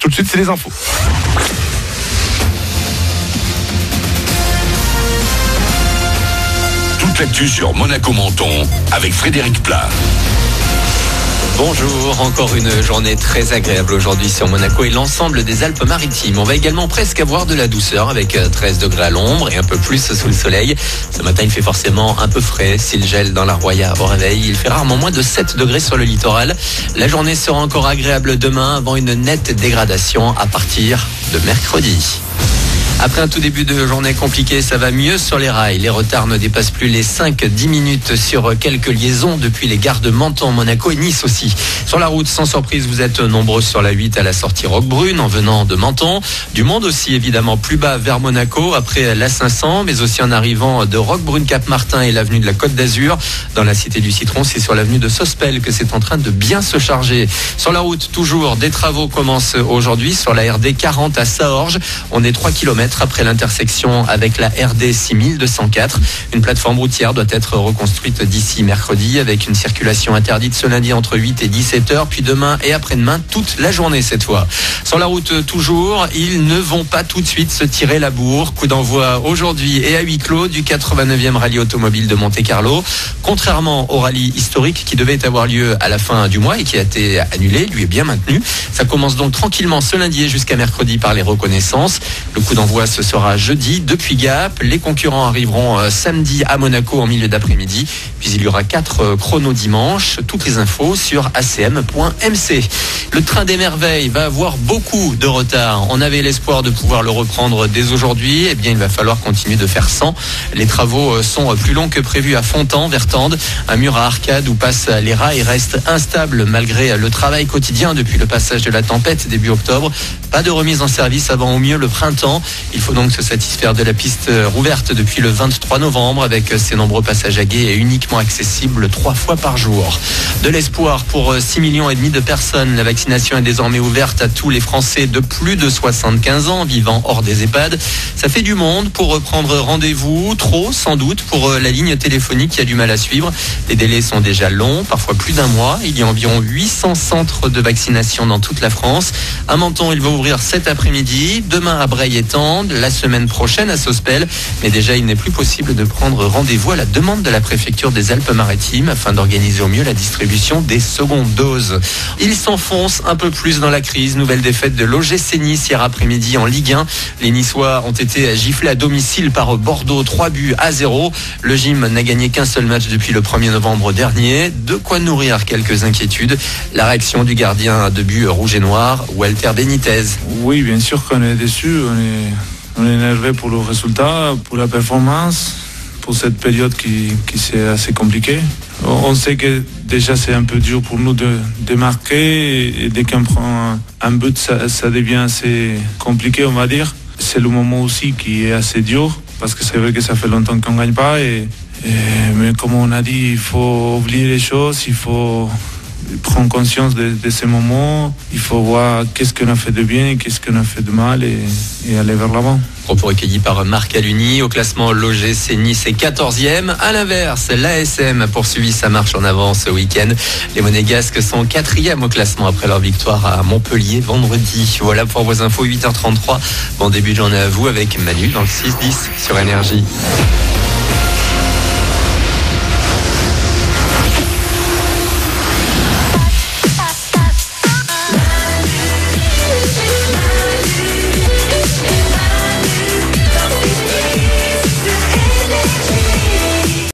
Tout de suite, c'est les infos. Toute l'actu sur Monaco-Menton avec Frédéric Plat. Bonjour, encore une journée très agréable aujourd'hui sur Monaco et l'ensemble des Alpes-Maritimes. On va également presque avoir de la douceur avec 13 degrés à l'ombre et un peu plus sous le soleil. Ce matin, il fait forcément un peu frais s'il gèle dans la Roya au réveil. Il fait rarement moins de 7 degrés sur le littoral. La journée sera encore agréable demain avant une nette dégradation à partir de mercredi. Après un tout début de journée compliqué, ça va mieux sur les rails. Les retards ne dépassent plus les 5-10 minutes sur quelques liaisons depuis les gares de Menton, Monaco et Nice aussi. Sur la route, sans surprise, vous êtes nombreux sur la 8 à la sortie Roquebrune en venant de Menton. Du monde aussi évidemment plus bas vers Monaco après l'A500, mais aussi en arrivant de Roquebrune-Cap-Martin et l'avenue de la Côte d'Azur. Dans la cité du Citron, c'est sur l'avenue de Sospel que c'est en train de bien se charger. Sur la route, toujours, des travaux commencent aujourd'hui sur la RD 40 à Saorge. On est 3 km après l'intersection avec la RD 6204. Une plateforme routière doit être reconstruite d'ici mercredi avec une circulation interdite ce lundi entre 8 et 17 heures, puis demain et après-demain toute la journée cette fois. Sur la route toujours, ils ne vont pas tout de suite se tirer la bourre. Coup d'envoi aujourd'hui et à huis clos du 89e rallye automobile de Monte-Carlo. Contrairement au rallye historique qui devait avoir lieu à la fin du mois et qui a été annulé, lui est bien maintenu. Ça commence donc tranquillement ce lundi et jusqu'à mercredi par les reconnaissances. Le coup d'envoi ce sera jeudi depuis Gap. Les concurrents arriveront samedi à Monaco en milieu d'après-midi. Puis il y aura 4 chronos dimanche. Toutes les infos sur acm.mc. Le train des merveilles va avoir beaucoup de retard. On avait l'espoir de pouvoir le reprendre dès aujourd'hui. Eh bien, il va falloir continuer de faire sans. Les travaux sont plus longs que prévu à Fontan, vers Tende. Un mur à arcade où passent les rails reste instable malgré le travail quotidien depuis le passage de la tempête début octobre. Pas de remise en service avant au mieux le printemps. Il faut donc se satisfaire de la piste rouverte depuis le 23 novembre avec ses nombreux passages à gué et uniquement accessible 3 fois par jour. De l'espoir pour 6,5 millions de personnes. La vaccination est désormais ouverte à tous les Français de plus de 75 ans vivant hors des EHPAD. Ça fait du monde pour reprendre rendez-vous. Trop, sans doute, pour la ligne téléphonique qui a du mal à suivre. Les délais sont déjà longs, parfois plus d'un mois. Il y a environ 800 centres de vaccination dans toute la France. À Menton, il va ouvrir cet après-midi. Demain à Breil-et-Tende. La semaine prochaine à Sospel. Mais déjà, il n'est plus possible de prendre rendez-vous à la demande de la préfecture des Alpes-Maritimes afin d'organiser au mieux la distribution des secondes doses. Il s'enfonce un peu plus dans la crise. Nouvelle défaite de l'OGC Nice hier après-midi en Ligue 1. Les Niçois ont été giflés à domicile par Bordeaux, 3-0. Le gym n'a gagné qu'un seul match depuis le 1er novembre dernier. De quoi nourrir quelques inquiétudes. La réaction du gardien de but rouge et noir, Walter Benitez. Oui, bien sûr qu'on est déçu. On est énervé pour le résultat, pour la performance, pour cette période qui c'est assez compliquée. On sait que déjà c'est un peu dur pour nous de marquer et dès qu'on prend un but, ça devient assez compliqué, on va dire. C'est le moment aussi qui est assez dur parce que c'est vrai que ça fait longtemps qu'on ne gagne pas. Mais comme on a dit, il faut oublier les choses, il faut prendre conscience de ces moments, il faut voir qu'est-ce qu'on a fait de bien et qu'est-ce qu'on a fait de mal et aller vers l'avant. Propos recueillis par Marc Aluni. Au classement, l'OGC Nice est 14e. À l'inverse, l'ASM a poursuivi sa marche en avant ce week-end. Les Monégasques sont 4e au classement après leur victoire à Montpellier vendredi. Voilà pour vos infos, 8h33. Bon début de journée à vous avec Manu dans le 6-10 sur Énergie.